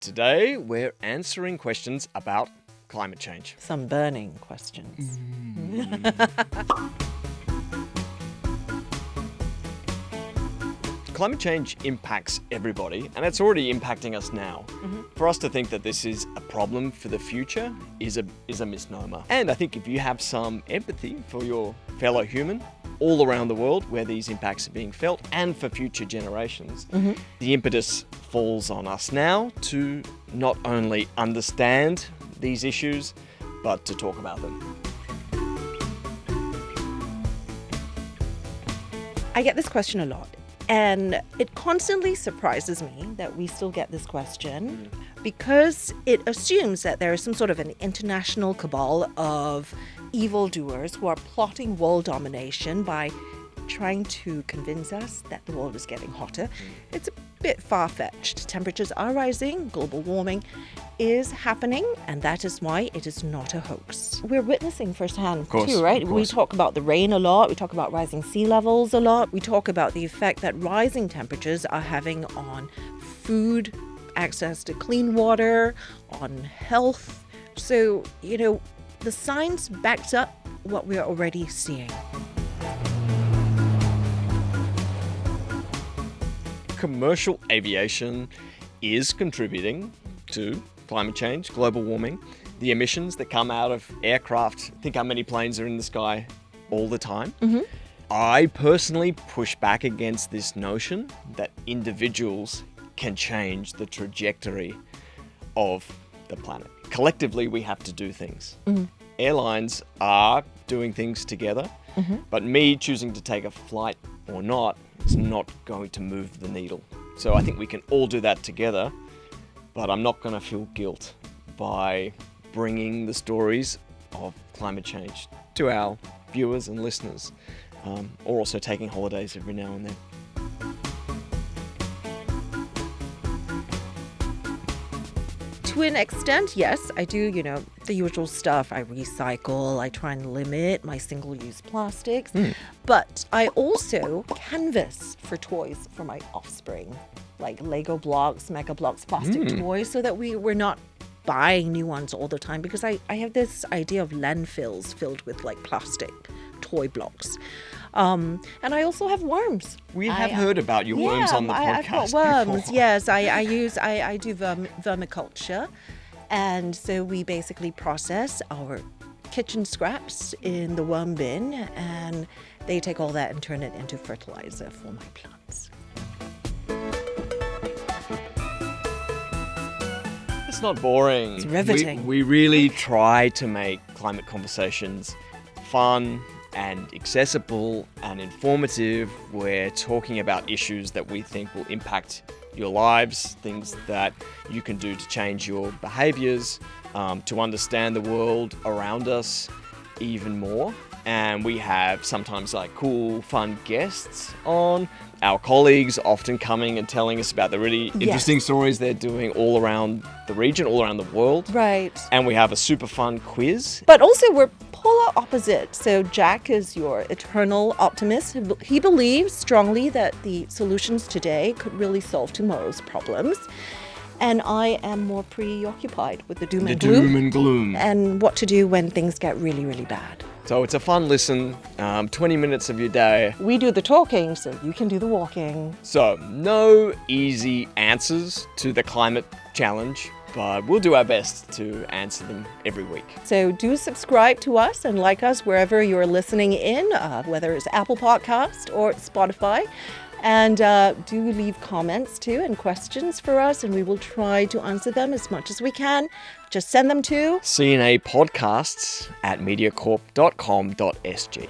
Today, we're answering questions about climate change. Some burning questions. Climate change impacts everybody, and it's already impacting us now. For us to think that this is a problem for the future is a misnomer. And I think if you have some empathy for your fellow human all around the world where these impacts are being felt and for future generations, the impetus falls on us now to not only understand these issues, but to talk about them. I get this question a lot. And it constantly surprises me that we still get this question because it assumes that there is some sort of an international cabal of evildoers who are plotting world domination by trying to convince us that the world is getting hotter. It's a bit far-fetched. Temperatures are rising, global warming is happening, and that is why it is not a hoax. We're witnessing firsthand too, right? We talk about the rain a lot, we talk about rising sea levels a lot, we talk about the effect that rising temperatures are having on food, access to clean water, on health. So, the science backs up what we're already seeing. Commercial aviation is contributing to climate change, global warming, the emissions that come out of aircraft. Think how many planes are in the sky all the time. I personally push back against this notion that individuals can change the trajectory of the planet. Collectively, we have to do things. Airlines are doing things together, but me choosing to take a flight or not is not going to move the needle. So I think we can all do that together, but I'm not going to feel guilt by bringing the stories of climate change to our viewers and listeners, or also taking holidays every now and then. To an extent, yes, I do, the usual stuff. I recycle, I try and limit my single-use plastics, but I also canvas for toys for my offspring, like Lego blocks, Mega Blocks, plastic toys, so that we're not buying new ones all the time, because I have this idea of landfills filled with like plastic toy blocks. And I also have worms. We have heard about your worms on the podcast. I've got worms. Before. Yes, I do vermiculture, and so we basically process our kitchen scraps in the worm bin, and they take all that and turn it into fertilizer for my plants. It's not boring. It's riveting. We really try to make climate conversations fun and accessible and informative. We're talking about issues that we think will impact your lives, things that you can do to change your behaviors, to understand the world around us even more. And we have sometimes cool, fun guests on. Our colleagues often coming and telling us about the really interesting stories they're doing all around the region, all around the world. Right. And we have a super fun quiz. But also we're polar opposite. So Jack is your eternal optimist. He believes strongly that the solutions today could really solve tomorrow's problems. And I am more preoccupied with the doom and gloom and what to do when things get really, really bad. So it's a fun listen, 20 minutes of your day. We do the talking, so you can do the walking. So no easy answers to the climate challenge, but we'll do our best to answer them every week. So do subscribe to us and like us wherever you're listening in, whether it's Apple Podcast or Spotify. And do leave comments too and questions for us, and we will try to answer them as much as we can. Just send them to cnapodcasts@mediacorp.com.sg.